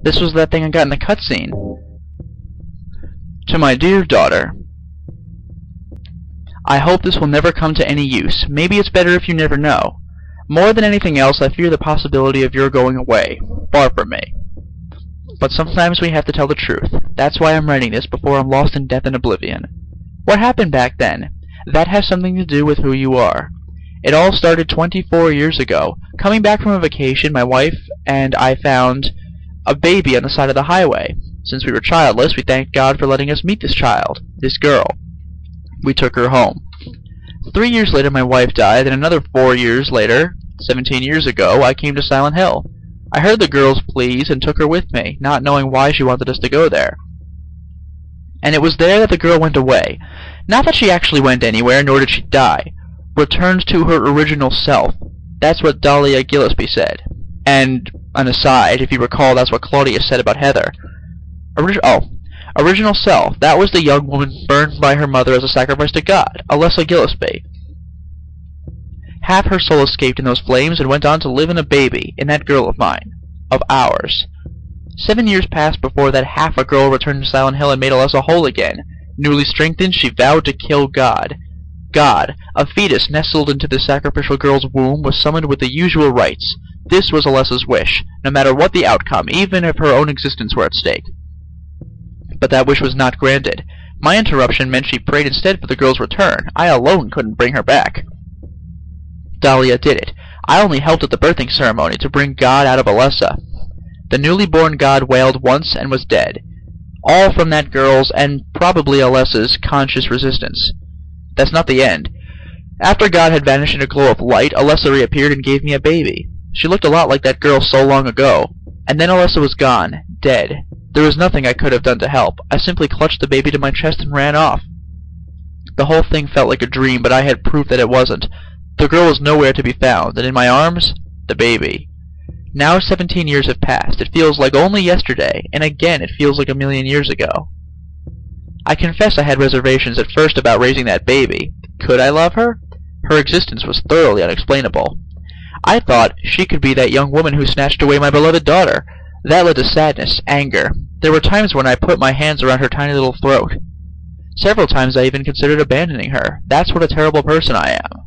This was that thing I got in the cutscene. To my dear daughter, I hope this will never come to any use. Maybe it's better if you never know. More than anything else, I fear the possibility of your going away, far from me. But sometimes we have to tell the truth. That's why I'm writing this before I'm lost in death and oblivion. What happened back then? That has something to do with who you are. It all started 24 years ago. Coming back from a vacation, my wife and I found a baby on the side of the highway. Since we were childless, we thanked God for letting us meet this child, this girl. We took her home. 3 years later, my wife died, and another 4 years later, 17 years ago, I came to Silent Hill. I heard the girl's pleas and took her with me, not knowing why she wanted us to go there. And it was there that the girl went away. Not that she actually went anywhere, nor did she die. Returned to her original self. That's what Dahlia Gillespie said. And, an aside, if you recall, that's what Claudia said about Heather. Original self. That was the young woman burned by her mother as a sacrifice to God, Alessa Gillespie. Half her soul escaped in those flames and went on to live in a baby, in that girl of mine. Of ours. 7 years passed before that half a girl returned to Silent Hill and made Alessa whole again. Newly strengthened, she vowed to kill God. God, a fetus nestled into the sacrificial girl's womb, was summoned with the usual rites. This was Alessa's wish, no matter what the outcome, even if her own existence were at stake. But that wish was not granted. My interruption meant she prayed instead for the girl's return. I alone couldn't bring her back. Dahlia did it. I only helped at the birthing ceremony to bring God out of Alessa. The newly born God wailed once and was dead. All from that girl's, and probably Alessa's, conscious resistance. That's not the end. After God had vanished in a glow of light, Alessa reappeared and gave me a baby. She looked a lot like that girl so long ago. And then Alessa was gone, dead. There was nothing I could have done to help. I simply clutched the baby to my chest and ran off. The whole thing felt like a dream, but I had proof that it wasn't. The girl was nowhere to be found, and in my arms, the baby. Now 17 years have passed. It feels like only yesterday, and again it feels like a million years ago. I confess I had reservations at first about raising that baby. Could I love her? Her existence was thoroughly unexplainable. I thought she could be that young woman who snatched away my beloved daughter. That led to sadness, anger. There were times when I put my hands around her tiny little throat. Several times I even considered abandoning her. That's what a terrible person I am.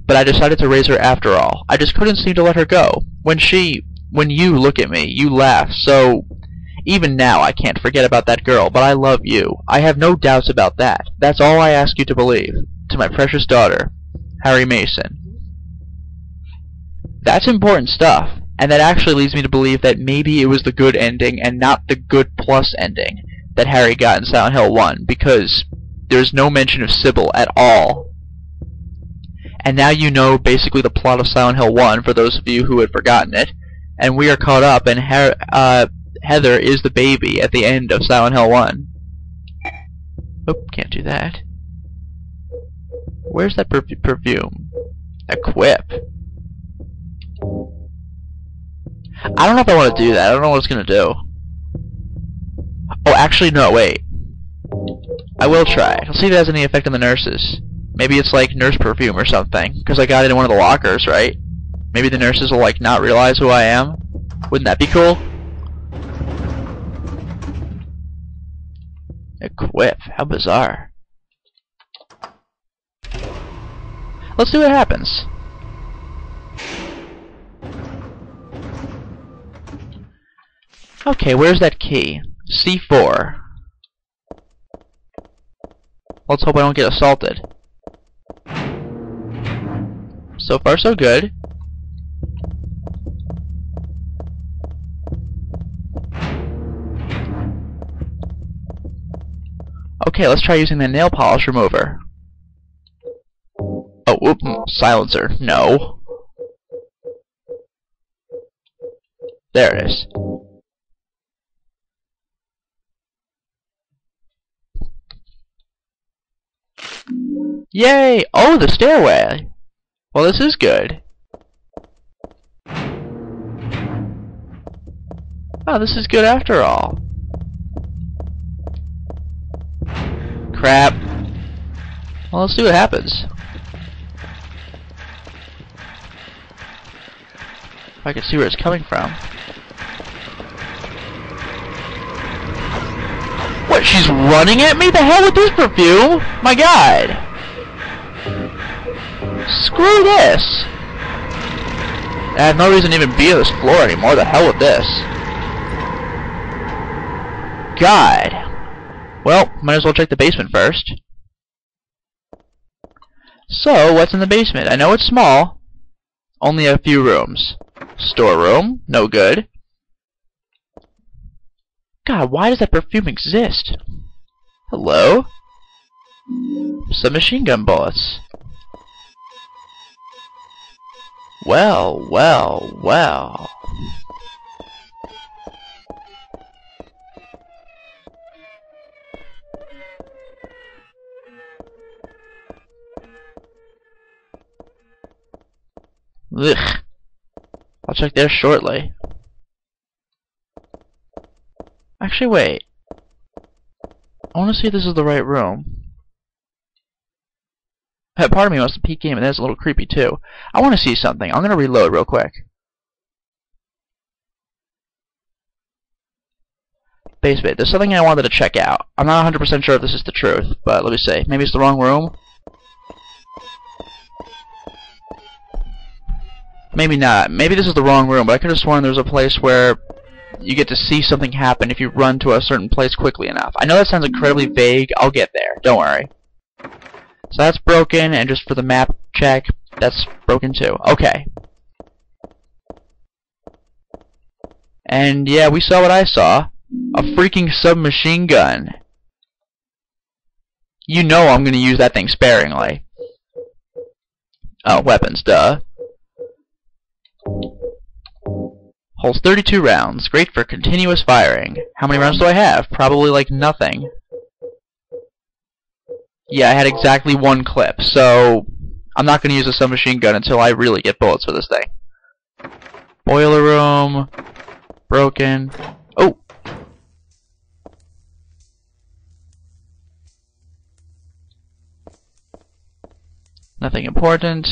But I decided to raise her after all. I just couldn't seem to let her go. When you look at me, you laugh, so even now I can't forget about that girl, but I love you. I have no doubts about that. That's all I ask you to believe. To my precious daughter, Harry Mason. That's important stuff, and that actually leads me to believe that maybe it was the good ending and not the good plus ending that Harry got in Silent Hill 1, because there's no mention of Sybil at all. And now you know basically the plot of Silent Hill 1, for those of you who had forgotten it, and we are caught up, and Heather is the baby at the end of Silent Hill 1. Oop, can't do that. Where's that perfume? Equip. I don't know if I want to do that. I don't know what it's going to do. Oh, actually, no, wait. I will try. I'll see if it has any effect on the nurses. Maybe it's like nurse perfume or something, because I got it in one of the lockers, right? Maybe the nurses will like not realize who I am. Wouldn't that be cool? Equip. How bizarre. Let's see what happens. Okay, where's that key? C4. Let's hope I don't get assaulted. So far, so good. Okay, let's try using the nail polish remover. Oh, whoop, silencer. No. There it is. Yay! Oh, the stairway! Well, this is good. Oh, this is good after all. Crap. Well, let's see what happens. If I can see where it's coming from. What, she's running at me? The hell with this perfume? My god. Screw this. I have no reason to even be on this floor anymore. The hell with this. God. Well, might as well check the basement first. So, what's in the basement? I know it's small. Only a few rooms. Storeroom. No good. God, why does that perfume exist? Hello? Some machine gun bullets. Well, well, well. Ugh. I'll check there shortly. Actually, wait. I want to see if this is the right room. Part of me wants to peek in, and that's a little creepy too. I want to see something. I'm going to reload real quick. Basement. There's something I wanted to check out. I'm not 100% sure if this is the truth, but let me see. Maybe it's the wrong room? Maybe not. Maybe this is the wrong room, but I could have sworn there was a place where you get to see something happen if you run to a certain place quickly enough. I know that sounds incredibly vague. I'll get there. Don't worry. So that's broken, and just for the map check, that's broken too. Okay. And yeah, we saw what I saw. A freaking submachine gun. You know I'm gonna use that thing sparingly. Oh, weapons, duh. Holds 32 rounds. Great for continuous firing. How many rounds do I have? Probably like nothing. Yeah, I had exactly one clip, so I'm not going to use a submachine gun until I really get bullets for this thing. Boiler room. Broken. Oh! Nothing important.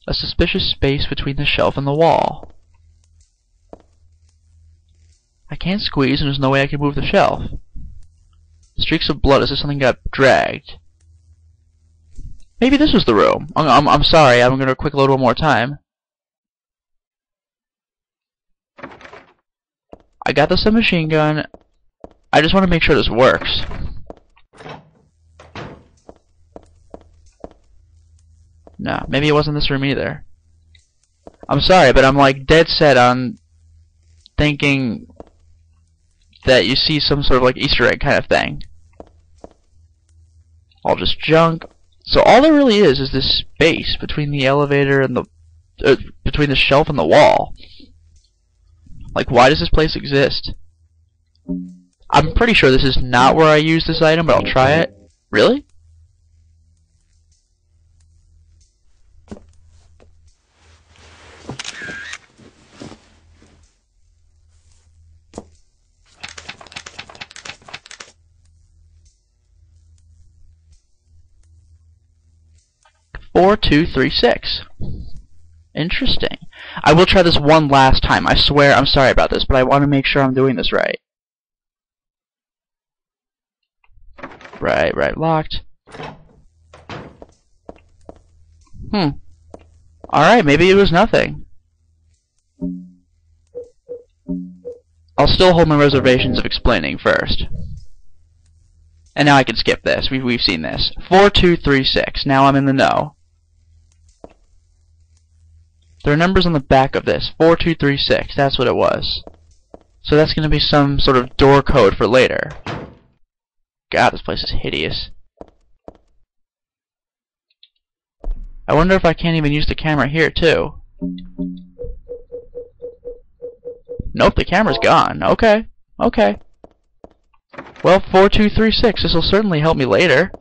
A suspicious space between the shelf and the wall. I can't squeeze, and there's no way I can move the shelf. Streaks of blood as if something got dragged. Maybe this was the room. I'm sorry, I'm gonna quick load one more time. I got the submachine gun. I just want to make sure this works. No, maybe it wasn't this room either. I'm sorry, but I'm like dead set on thinking that you see some sort of like Easter egg kind of thing. All just junk. So all there really is this space between the elevator and the between the shelf and the wall. Like, why does this place exist? I'm pretty sure this is not where I use this item, but I'll try it. Really? Four, 2, 3, 6. Interesting. I will try this one last time. I swear, I'm sorry about this, but I want to make sure I'm doing this right. Right, locked. Alright, maybe it was nothing. I'll still hold my reservations of explaining first. And now I can skip this. We've seen this. 4, 2, 3, 6. Now I'm in the know. There are numbers on the back of this. 4, 2, 3, 6. That's what it was. So that's going to be some sort of door code for later. God, this place is hideous. I wonder if I can't even use the camera here, too. Nope, the camera's gone. Okay. Well, 4, 2, 3, 6. This will certainly help me later.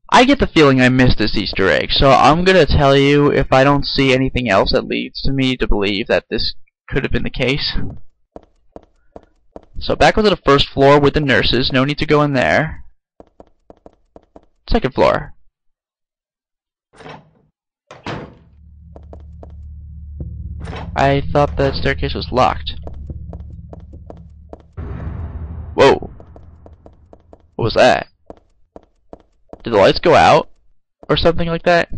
I get the feeling I missed this Easter egg, so I'm gonna tell you if I don't see anything else that leads to me to believe that this could have been the case. So back onto the first floor with the nurses. No need to go in there. Second floor. I thought that staircase was locked. Whoa. What was that? Did the lights go out? Or something like that?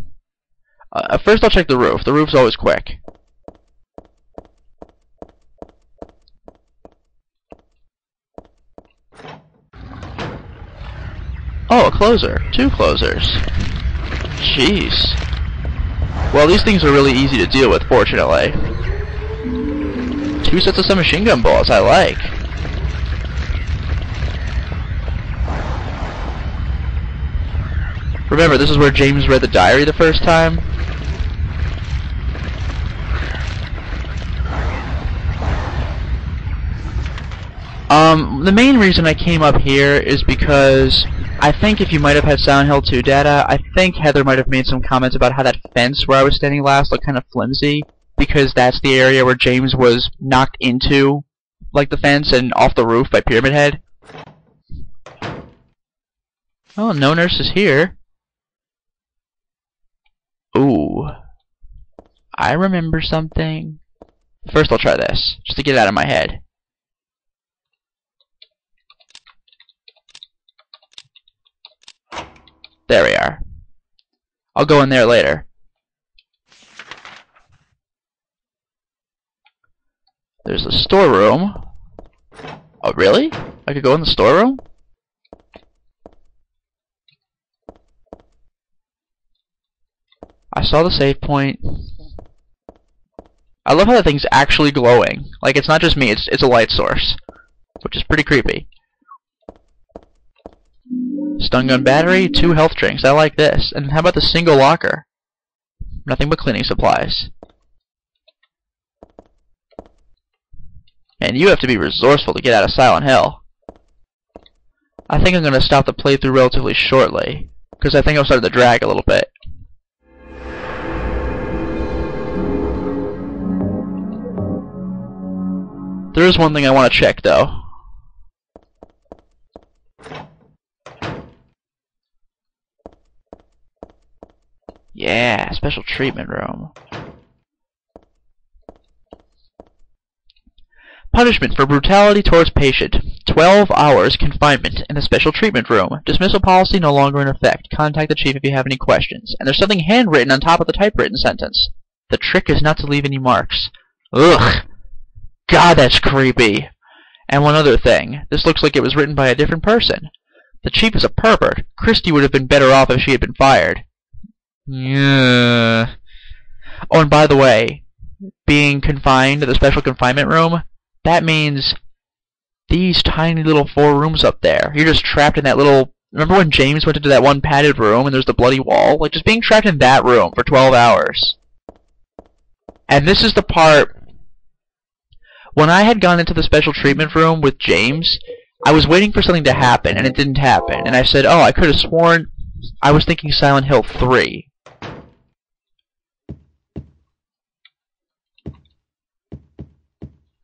First I'll check the roof. The roof's always quick. Oh, a closer. 2 closers. Jeez. Well, these things are really easy to deal with, fortunately. 2 sets of submachine gun bullets, I like. Remember, this is where James read the diary the first time. The main reason I came up here is because I think if you might have had Silent Hill 2 data, I think Heather might have made some comments about how that fence where I was standing last looked kind of flimsy, because that's the area where James was knocked into, like, the fence and off the roof by Pyramid Head. Oh, no nurse is here. Ooh. I remember something. First I'll try this, just to get it out of my head. There we are. I'll go in there later. There's a storeroom. Oh, really? I could go in the storeroom? I saw the save point. I love how that thing's actually glowing. Like, it's not just me, it's a light source. Which is pretty creepy. Stun gun battery, 2 health drinks. I like this. And how about the single locker? Nothing but cleaning supplies. And you have to be resourceful to get out of Silent Hill. I think I'm going to stop the playthrough relatively shortly, because I think I've started to drag a little bit. There is one thing I want to check, though. Yeah, special treatment room. Punishment for brutality towards patient. 12 hours confinement in the special treatment room. Dismissal policy no longer in effect. Contact the chief if you have any questions. And there's something handwritten on top of the typewritten sentence. The trick is not to leave any marks. Ugh. God, that's creepy. And one other thing. This looks like it was written by a different person. The chief is a pervert. Christy would have been better off if she had been fired. Yeah. Oh, and by the way, being confined to the special confinement room, that means these tiny little 4 rooms up there. You're just trapped in that little... Remember when James went into that one padded room and there's the bloody wall? Like, just being trapped in that room for 12 hours. And this is the part... When I had gone into the special treatment room with James, I was waiting for something to happen, and it didn't happen. And I said, oh, I could have sworn I was thinking Silent Hill 3.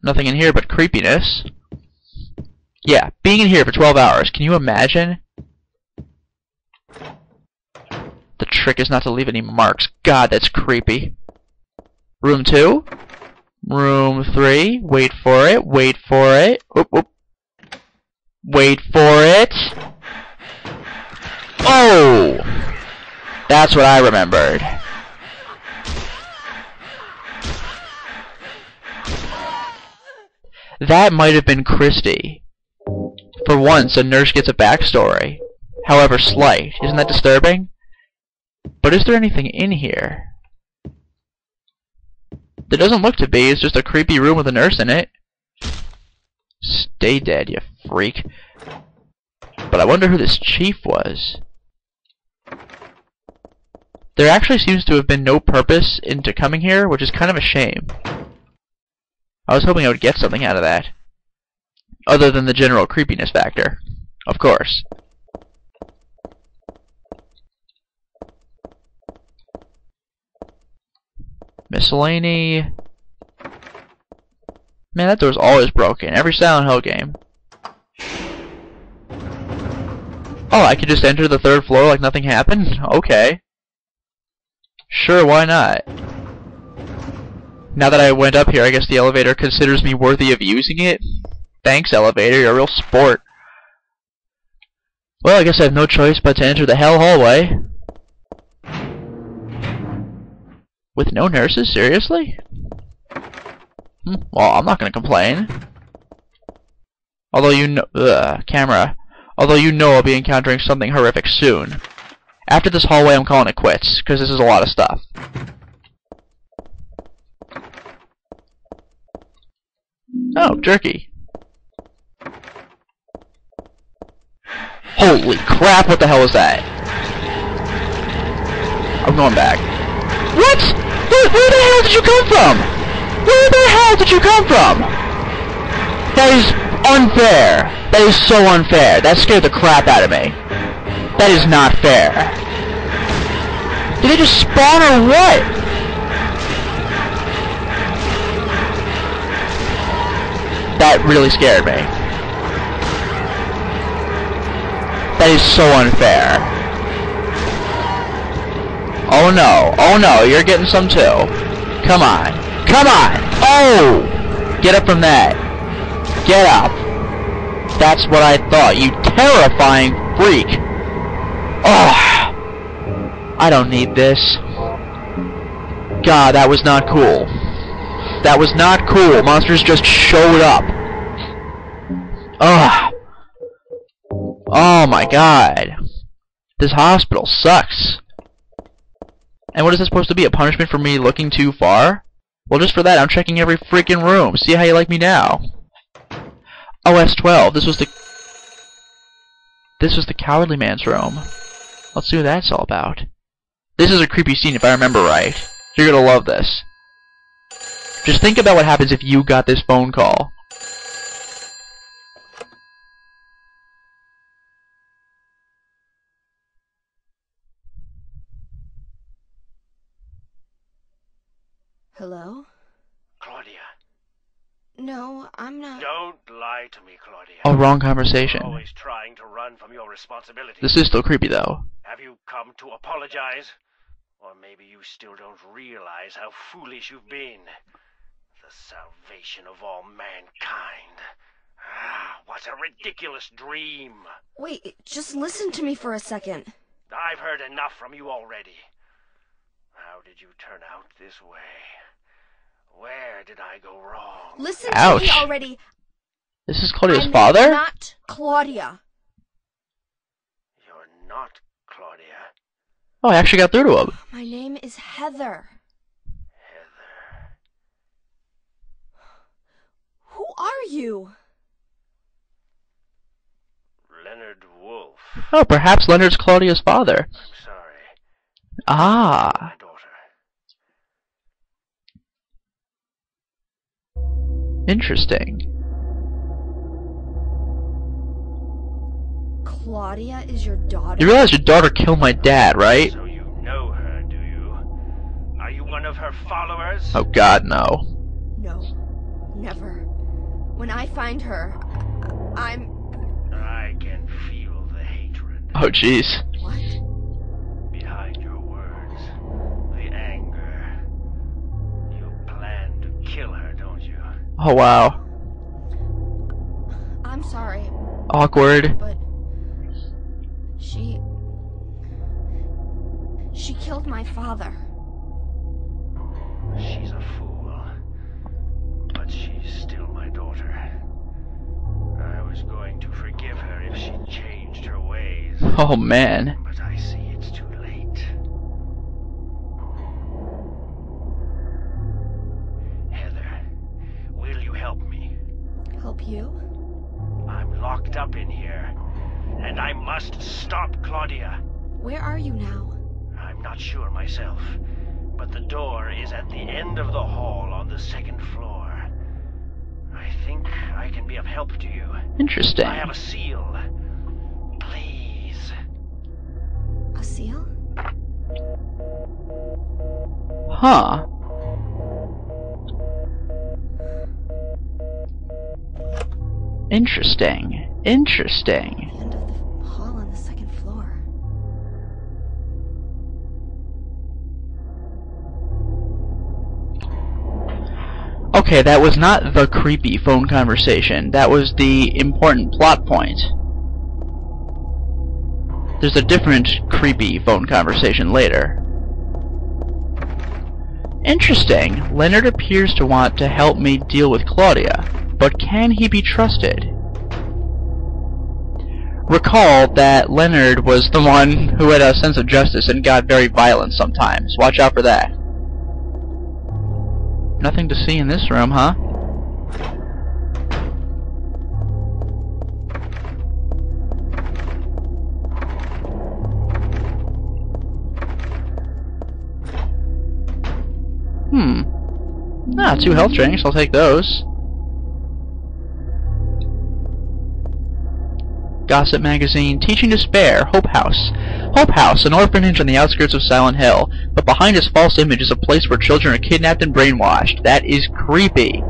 Nothing in here but creepiness. Yeah, being in here for 12 hours. Can you imagine? The trick is not to leave any marks. God, that's creepy. Room 2? Room 3? Wait for it. Wait for it. Oop, oop. Wait for it. Oh! That's what I remembered. That might have been Christy. For once, a nurse gets a backstory, however slight. Isn't that disturbing? But is there anything in here? There doesn't look to be. It's just a creepy room with a nurse in it. Stay dead, you freak. But I wonder who this chief was. There actually seems to have been no purpose into coming here, which is kind of a shame. I was hoping I would get something out of that. Other than the general creepiness factor. Of course. Miscellany. Man, that door's always broken. Every Silent Hill game. Oh, I could just enter the 3rd floor like nothing happened? Okay. Sure, why not? Now that I went up here, I guess the elevator considers me worthy of using it? Thanks, elevator, you're a real sport. Well, I guess I have no choice but to enter the hell hallway. With no nurses? Seriously? Well, I'm not gonna complain. Although you know... camera. Although you know I'll be encountering something horrific soon. After this hallway, I'm calling it quits, because this is a lot of stuff. Oh, jerky. Holy crap, what the hell was that? I'm going back. What? Where the hell did you come from? Where the hell did you come from? That is unfair. That is so unfair. That scared the crap out of me. That is not fair. Did they just spawn or what? That really scared me. That is so unfair. Oh no, you're getting some too. Come on. Come on! Oh! Get up from that. Get up. That's what I thought, you terrifying freak. Oh! I don't need this. God, that was not cool. That was not cool. Monsters just showed up. Ugh. Oh my god. This hospital sucks. And what is this supposed to be? A punishment for me looking too far? Well, just for that, I'm checking every freaking room. See how you like me now. OS-12. This was the cowardly man's room. Let's see what that's all about. This is a creepy scene if I remember right. You're gonna love this. Just think about what happens if you got this phone call. Hello? Claudia. No, I'm not. Don't lie to me, Claudia. Oh, wrong conversation. You're always trying to run from your responsibilities. This is still creepy, though. Have you come to apologize? Or maybe you still don't realize how foolish you've been. The salvation of all mankind. Ah, what a ridiculous dream. Wait, just listen to me for a second. I've heard enough from you already. How did you turn out this way? Where did I go wrong? Listen Ouch. to me already. This is Claudia's I'm father? not Claudia. You're not Claudia. Oh, I actually got through to him. My name is Heather. Heather. Who are you? Leonard Wolf. Oh, perhaps Leonard's Claudia's father. I'm sorry. Ah. My daughter. Interesting. Claudia is your daughter? You realize your daughter killed my dad, right? So you know her, do you? Are you one of her followers? Oh god, no. No, never. When I find her, I'm... I can feel the hatred. Oh jeez. What? Behind your words. The anger. You plan to kill her, don't you? Oh wow. I'm sorry, Awkward. but... She killed my father. She's a fool. But she's still my daughter. I was going to forgive her if she changed her ways. Oh man. But I see it's too late. Heather, will you help me? Help you? I'm locked up in here, and I must stop Claudia. Where are you now? I'm not sure myself, but the door is at the end of the hall on the second floor. I think I can be of help to you. Interesting. I have a seal. Please. A seal? Huh. Interesting. Interesting. The end of the hall on the second floor. Okay, that was not the creepy phone conversation. That was the important plot point. There's a different creepy phone conversation later. Interesting. Leonard appears to want to help me deal with Claudia, but can he be trusted? Recall that Leonard was the one who had a sense of justice and got very violent sometimes. Watch out for that. Nothing to see in this room, huh? Ah, 2 health drinks, I'll take those. Gossip magazine, Teaching to Spare, Hope House. Hope House, an orphanage on the outskirts of Silent Hill, but behind its false image is a place where children are kidnapped and brainwashed. That is creepy.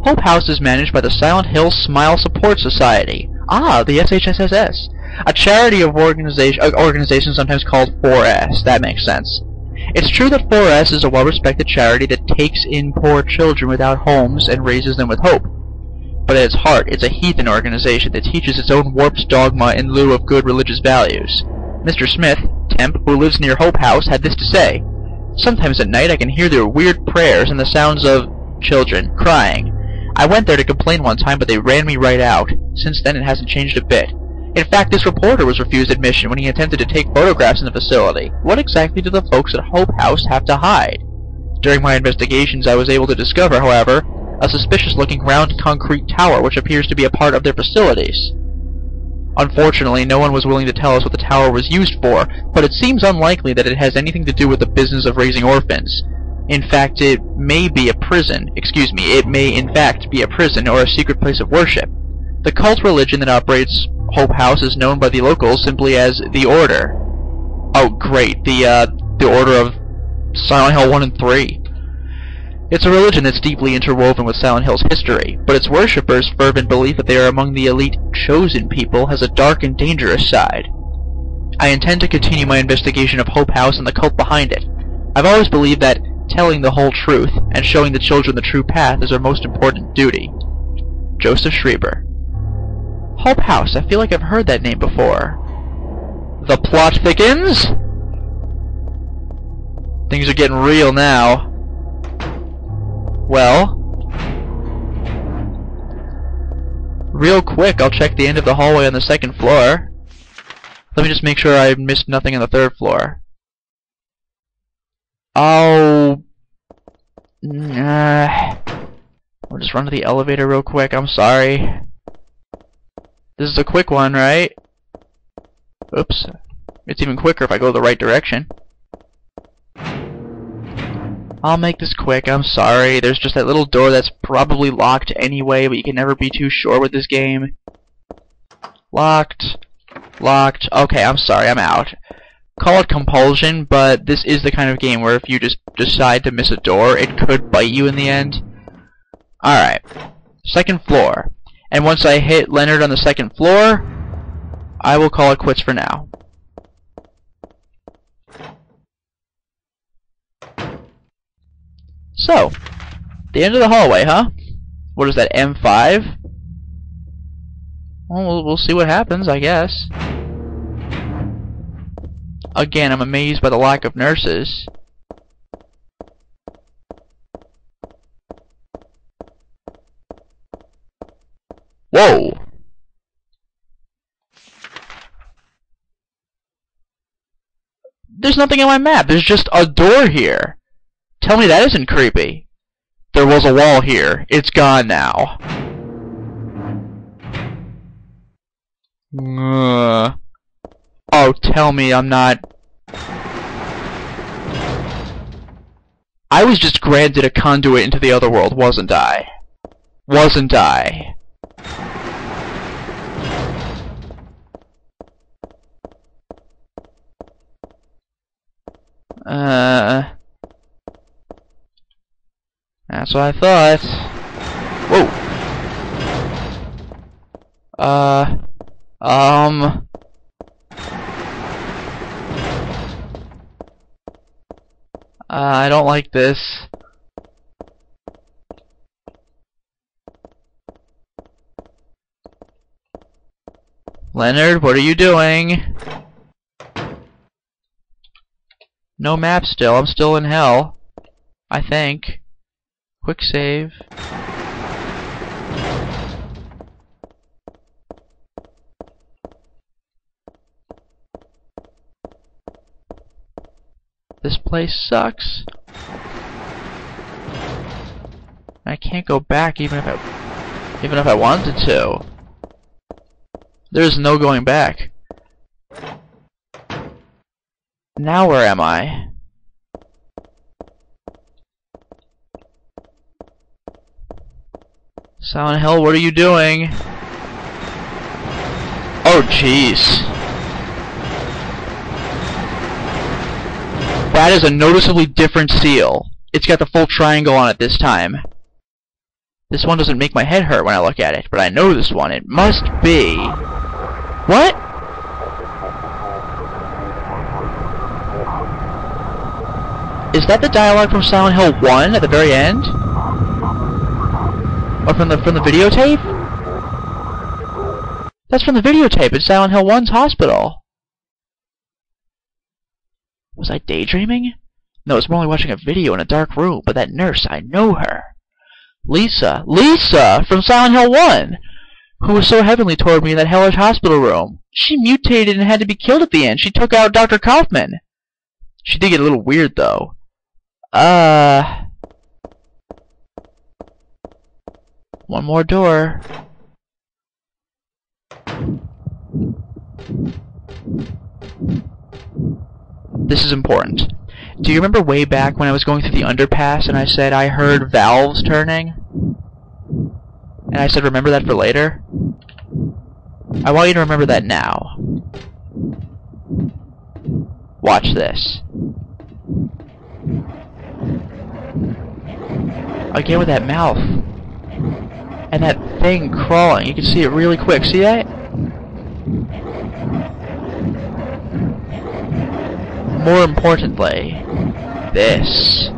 Hope House is managed by the Silent Hill Smile Support Society. Ah, the SHSSS. A charity of organization sometimes called 4S. That makes sense. It's true that 4S is a well-respected charity that takes in poor children without homes and raises them with hope. But at its heart, it's a heathen organization that teaches its own warped dogma in lieu of good religious values. Mr. Smith, temp, who lives near Hope House, had this to say: "Sometimes at night I can hear their weird prayers and the sounds of children crying. I went there to complain one time, but they ran me right out. Since then it hasn't changed a bit. In fact, this reporter was refused admission when he attempted to take photographs in the facility. What exactly do the folks at Hope House have to hide?" During my investigations I was able to discover, however, a suspicious-looking round concrete tower which appears to be a part of their facilities. Unfortunately, no one was willing to tell us what the tower was used for, but it seems unlikely that it has anything to do with the business of raising orphans. In fact, it may be a prison. It may in fact be a prison or a secret place of worship. The cult religion that operates Hope House is known by the locals simply as the Order. Oh, great, the Order of Silent Hill 1 and 3. It's a religion that's deeply interwoven with Silent Hill's history, but its worshippers' fervent belief that they are among the elite chosen people has a dark and dangerous side. I intend to continue my investigation of Hope House and the cult behind it. I've always believed that telling the whole truth and showing the children the true path is our most important duty. Joseph Schreiber. Hope House, I feel like I've heard that name before. The plot thickens? Things are getting real now. Well, real quick, I'll check the end of the hallway on the 2nd floor. Let me just make sure I missed nothing on the 3rd floor. Oh, I'll just run to the elevator real quick, I'm sorry. This is a quick one, right? Oops. It's even quicker if I go the right direction. I'll make this quick, I'm sorry. There's just that little door that's probably locked anyway, but you can never be too sure with this game. Locked. Locked. Okay, I'm sorry, I'm out. Call it compulsion, but this is the kind of game where if you just decide to miss a door, it could bite you in the end. Alright. 2nd floor. And once I hit Leonard on the 2nd floor, I will call it quits for now. So, the end of the hallway, huh? What is that, M5? Well, we'll see what happens, I guess. Again, I'm amazed by the lack of nurses. Whoa! There's nothing on my map. There's just a door here. Tell me that isn't creepy. There was a wall here. It's gone now. Oh, tell me I'm not... I was just granted a conduit into the other world, wasn't I? Wasn't I? That's what I thought. Whoa. I don't like this. Leonard, what are you doing? No map still. I'm still in hell. I think. Quick save. This place sucks. I can't go back even if I wanted to. There's no going back. Now where am I? Silent Hill, what are you doing? Oh jeez. That is a noticeably different seal. It's got the full triangle on it this time. This one doesn't make my head hurt when I look at it, but I know this one. It must be... What? Is that the dialogue from Silent Hill 1 at the very end? Or from the videotape? That's from the videotape in Silent Hill 1's hospital. Was I daydreaming? No, it's more like watching a video in a dark room, but that nurse, I know her. Lisa! Lisa! From Silent Hill 1! Who was so heavenly toward me in that hellish hospital room. She mutated and had to be killed at the end. She took out Dr. Kaufman. She did get a little weird, though. One more door. This is important. Do you remember way back when I was going through the underpass and I said I heard valves turning? And I said remember that for later? I want you to remember that now. Watch this. Again with that mouth. And that thing crawling. You can see it really quick. See that? More importantly, this.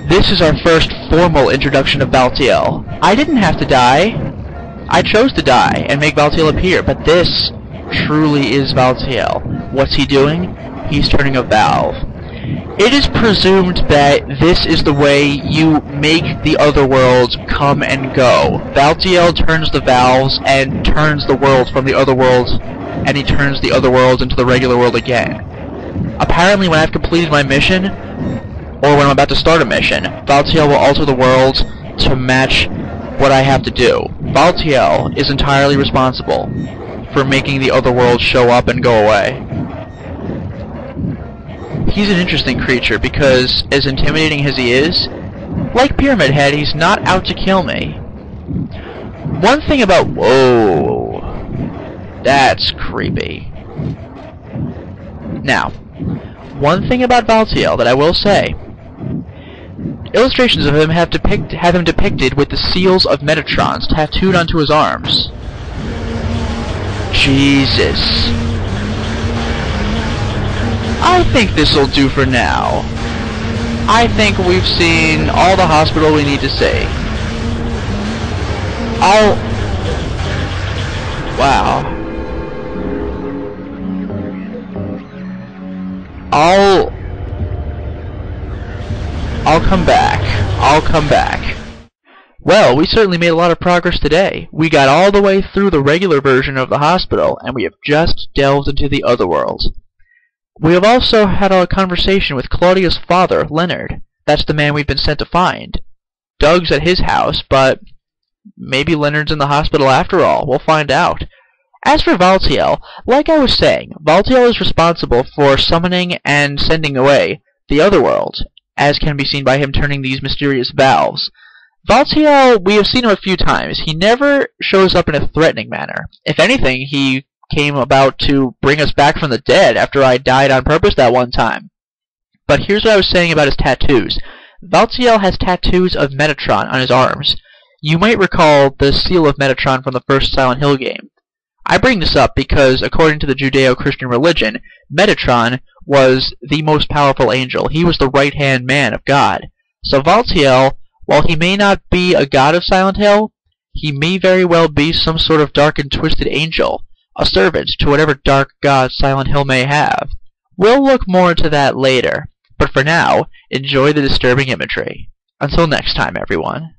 This is our first formal introduction of Valtiel. I didn't have to die. I chose to die and make Valtiel appear, but this truly is Valtiel. What's he doing? He's turning a valve. It is presumed that this is the way you make the other worlds come and go. Valtiel turns the valves and turns the world from the other worlds, and he turns the other worlds into the regular world again. Apparently when I've completed my mission, or when I'm about to start a mission, Valtiel will alter the worlds to match what I have to do. Valtiel is entirely responsible for making the other worlds show up and go away. He's an interesting creature because, as intimidating as he is, like Pyramid Head, he's not out to kill me. One thing about... Whoa. That's creepy. Now, one thing about Valtiel that I will say. Illustrations of him have him depicted with the seals of Metatrons tattooed onto his arms. Jesus. I think this'll do for now. I think we've seen all the hospital we need to see. Wow. I'll come back. I'll come back. Well, we certainly made a lot of progress today. We got all the way through the regular version of the hospital, and we have just delved into the other worlds. We have also had a conversation with Claudia's father, Leonard. That's the man we've been sent to find. Doug's at his house, but maybe Leonard's in the hospital after all. We'll find out. As for Valtiel, like I was saying, Valtiel is responsible for summoning and sending away the other worlds, as can be seen by him turning these mysterious valves. Valtiel, we have seen him a few times. He never shows up in a threatening manner. If anything, he came about to bring us back from the dead after I died on purpose that one time. But here's what I was saying about his tattoos. Valtiel has tattoos of Metatron on his arms. You might recall the seal of Metatron from the first Silent Hill game. I bring this up because, according to the Judeo-Christian religion, Metatron was the most powerful angel. He was the right-hand man of God. So Valtiel, while he may not be a god of Silent Hill, He may very well be some sort of dark and twisted angel, a servant to whatever dark god Silent Hill may have. We'll look more into that later, but for now, enjoy the disturbing imagery. Until next time, everyone.